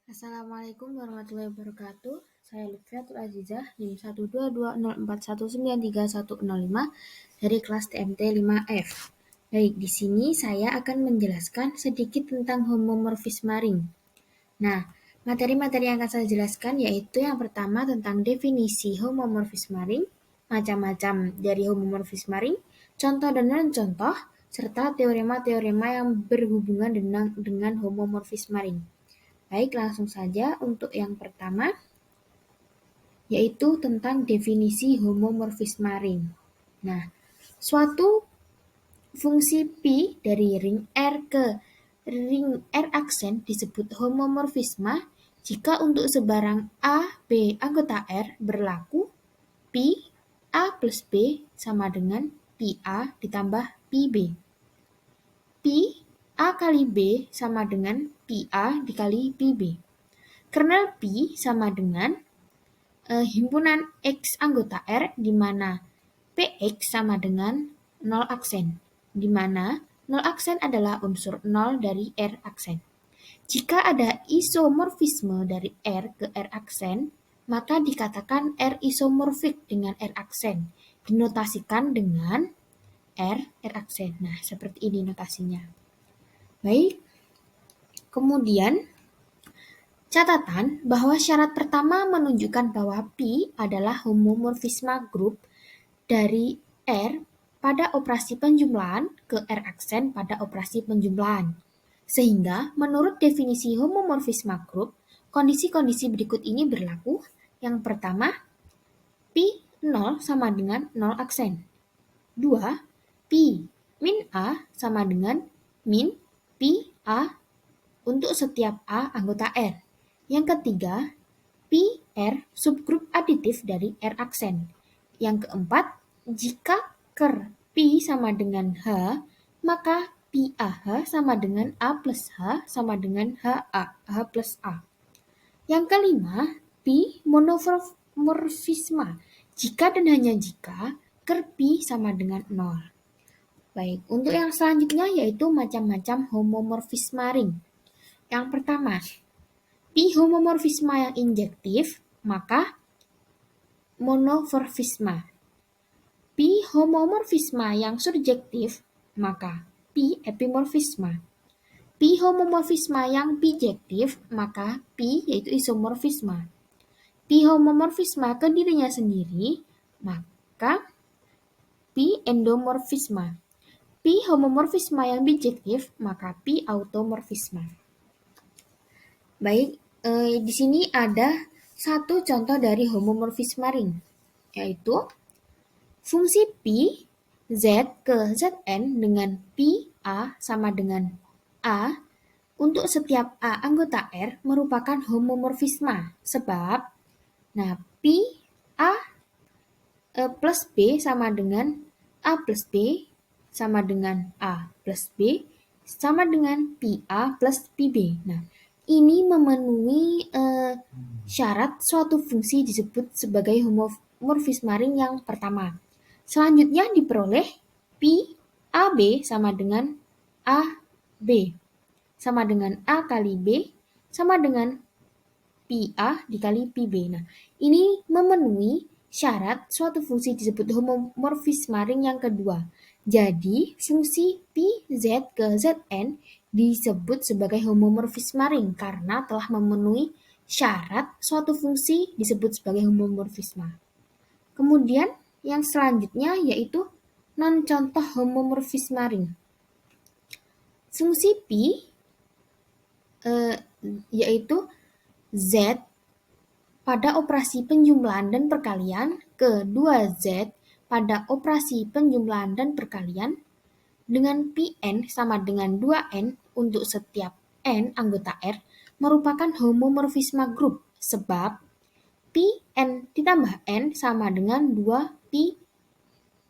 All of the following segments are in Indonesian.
Assalamualaikum warahmatullahi wabarakatuh. Saya Lutfiatul Azizah, NIM 12204193105 dari kelas TMT 5F. Baik, di sini saya akan menjelaskan sedikit tentang homomorfisme ring. Nah, materi-materi yang akan saya jelaskan yaitu yang pertama tentang definisi homomorfisme ring, macam-macam dari homomorfisme ring, contoh dan non-contoh, serta teorema-teorema yang berhubungan dengan homomorfisme ring. Baik, langsung saja untuk yang pertama, yaitu tentang definisi homomorfisme ring. Nah, suatu fungsi Pi dari ring R ke ring R aksen disebut homomorfisme jika untuk sebarang A, B anggota R berlaku Pi A plus B sama dengan Pi A ditambah Pi B. Pi A kali B sama dengan Pi A dikali Pi B. Kernel Pi sama dengan himpunan X anggota R di mana Px sama dengan 0 aksen, di mana 0 aksen adalah unsur 0 dari R aksen. Jika ada isomorfisme dari R ke R aksen, maka dikatakan R isomorfik dengan R aksen, dinotasikan dengan R aksen. Nah, seperti ini notasinya. Baik, kemudian catatan bahwa syarat pertama menunjukkan bahwa Pi adalah homomorfisme grup dari R pada operasi penjumlahan ke R aksen pada operasi penjumlahan. Sehingga menurut definisi homomorfisme grup, kondisi-kondisi berikut ini berlaku. Yang pertama, Pi 0 sama dengan 0 aksen. 2. Pi min A sama dengan min Pi A untuk setiap A anggota R. Yang ketiga, Pi R subgrup aditif dari R aksen. Yang keempat, jika ker Pi sama dengan H, maka Pi AH sama dengan A plus H sama dengan H plus A. Yang kelima, Pi monomorfisme. Jika dan hanya jika ker Pi sama dengan 0. Baik, untuk yang selanjutnya yaitu macam-macam homomorfisme ring. Yang pertama, Pi homomorfisme yang injektif, maka monomorfisme. Pi homomorfisme yang surjektif, maka Pi epimorfisme. Pi homomorfisme yang bijektif, maka Pi yaitu isomorfisme. Pi homomorfisme ke dirinya sendiri, maka Pi endomorfisme. Pi homomorfisme yang bijektif, maka Pi automorfisme. Baik, di sini ada satu contoh dari homomorfisme ring, yaitu fungsi Pi Z ke Zn dengan Pi A sama dengan A untuk setiap A anggota R merupakan homomorfisme sebab Pi A plus B sama dengan A plus B sama dengan A plus B sama dengan Pi A plus Pi B. Ini memenuhi syarat suatu fungsi disebut sebagai homomorfisme ring yang pertama. Selanjutnya diperoleh Pi AB sama dengan AB sama dengan A kali B sama dengan Pi A dikali Pi B. Ini memenuhi syarat suatu fungsi disebut homomorfisme ring yang kedua. Jadi, fungsi Pi Z ke Zn disebut sebagai homomorfisme ring karena telah memenuhi syarat suatu fungsi disebut sebagai homomorfisme. Kemudian yang selanjutnya yaitu non-contoh homomorfisme ring. Fungsi Pi yaitu Z pada operasi penjumlahan dan perkalian ke 2Z pada operasi penjumlahan dan perkalian dengan Pn sama dengan 2N untuk setiap N anggota R merupakan homomorfisme grup sebab Pn ditambah N sama dengan 2Pi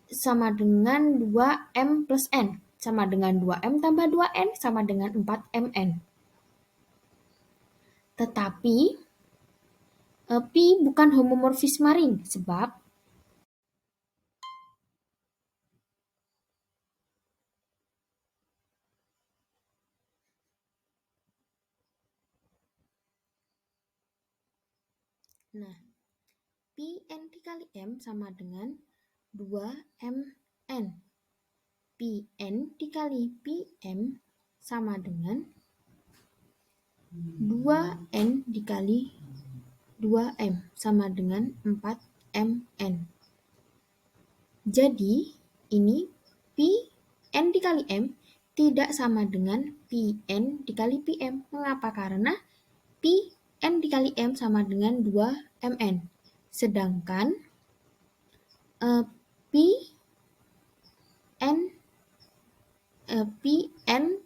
sama dengan 2M plus N sama dengan 2M tambah 2N sama dengan 4Mn. Tetapi Pi bukan homomorfisme ring sebab Nah, Pn dikali M sama dengan 2Mn. Pn dikali Pm sama dengan 2N dikali 2M sama dengan 4Mn. Jadi, ini Pn dikali M tidak sama dengan Pn dikali Pm. Mengapa? Karena Pn dikali M sama dengan 2Mn. Sedangkan Pn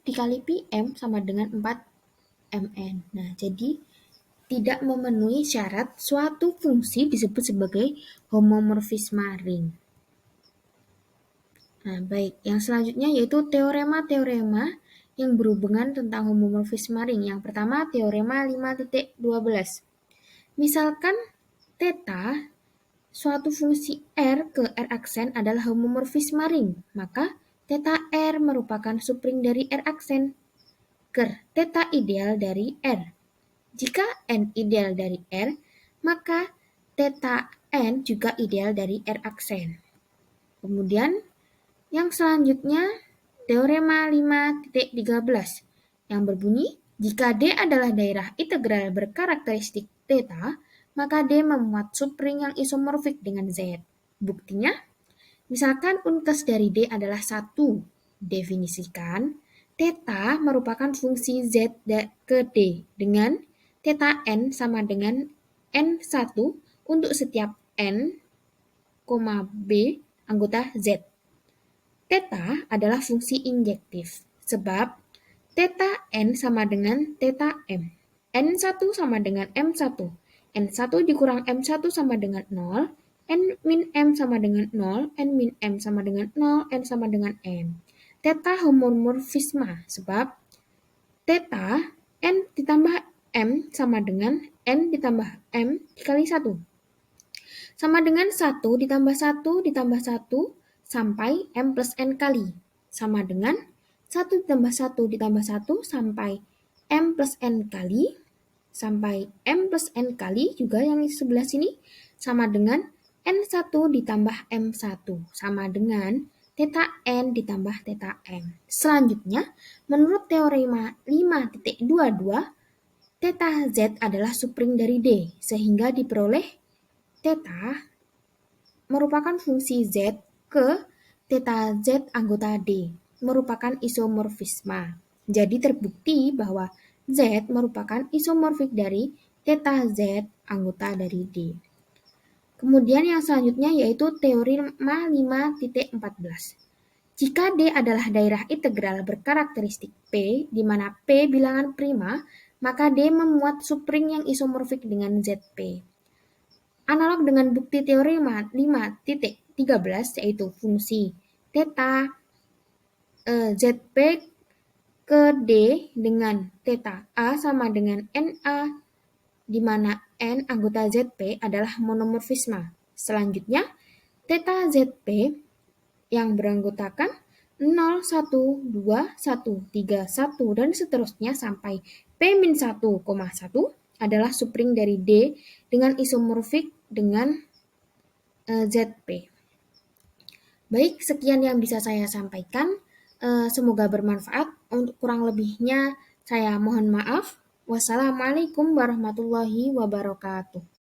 dikali Pm sama dengan 4Mn. Nah, jadi tidak memenuhi syarat suatu fungsi disebut sebagai homomorfisme ring. Nah, baik. Yang selanjutnya yaitu teorema-teorema yang berhubungan tentang homomorfisme ring. Yang pertama, teorema 5.12. Misalkan theta suatu fungsi R ke R aksen adalah homomorfisme ring, maka theta R merupakan subring dari R aksen ker theta ideal dari R. Jika N ideal dari R, maka theta N juga ideal dari R aksen. Kemudian yang selanjutnya teorema 5.13 yang berbunyi jika D adalah daerah integral berkarakteristik theta, maka D memuat subring yang isomorfik dengan Z. Buktinya, misalkan unkes dari D adalah 1, definisikan theta merupakan fungsi Z ke D dengan theta N sama dengan N1 untuk setiap N, B anggota Z. Theta adalah fungsi injektif, sebab theta N sama dengan theta M. N1 sama dengan M1. N1 dikurang M1 sama dengan 0. N min M sama dengan 0. N min M sama dengan 0. N sama dengan M. Theta homomorfisme, sebab theta N ditambah M sama dengan N ditambah M dikali 1. Sama dengan 1 ditambah 1 ditambah 1 sampai M plus N kali. Sama dengan 1 ditambah 1 ditambah 1 sampai M plus N kali. Sampai M plus N kali juga yang di sebelah sini. Sama dengan N1 ditambah M1. Sama dengan theta N ditambah theta M. Selanjutnya, menurut teorema 5.22, theta Z adalah subring dari D. Sehingga diperoleh theta merupakan fungsi Z ke theta Z anggota D, merupakan isomorfisme. Jadi terbukti bahwa Z merupakan isomorfik dari theta Z anggota dari D. Kemudian yang selanjutnya yaitu teorema 5.14. Jika D adalah daerah integral berkarakteristik P, di mana P bilangan prima, maka D memuat subring yang isomorfik dengan ZP. Analog dengan bukti teorema 5.13 yaitu fungsi theta ZP ke D dengan theta A sama dengan NA, di mana N anggota ZP adalah monomorfisme. Selanjutnya, theta ZP yang beranggotakan 0, 1, 2, 1, 3, 1, dan seterusnya sampai P-1,1 adalah subring dari D dengan isomorfik dengan ZP. Baik, sekian yang bisa saya sampaikan. Semoga bermanfaat. Untuk kurang lebihnya saya mohon maaf. Wassalamualaikum warahmatullahi wabarakatuh.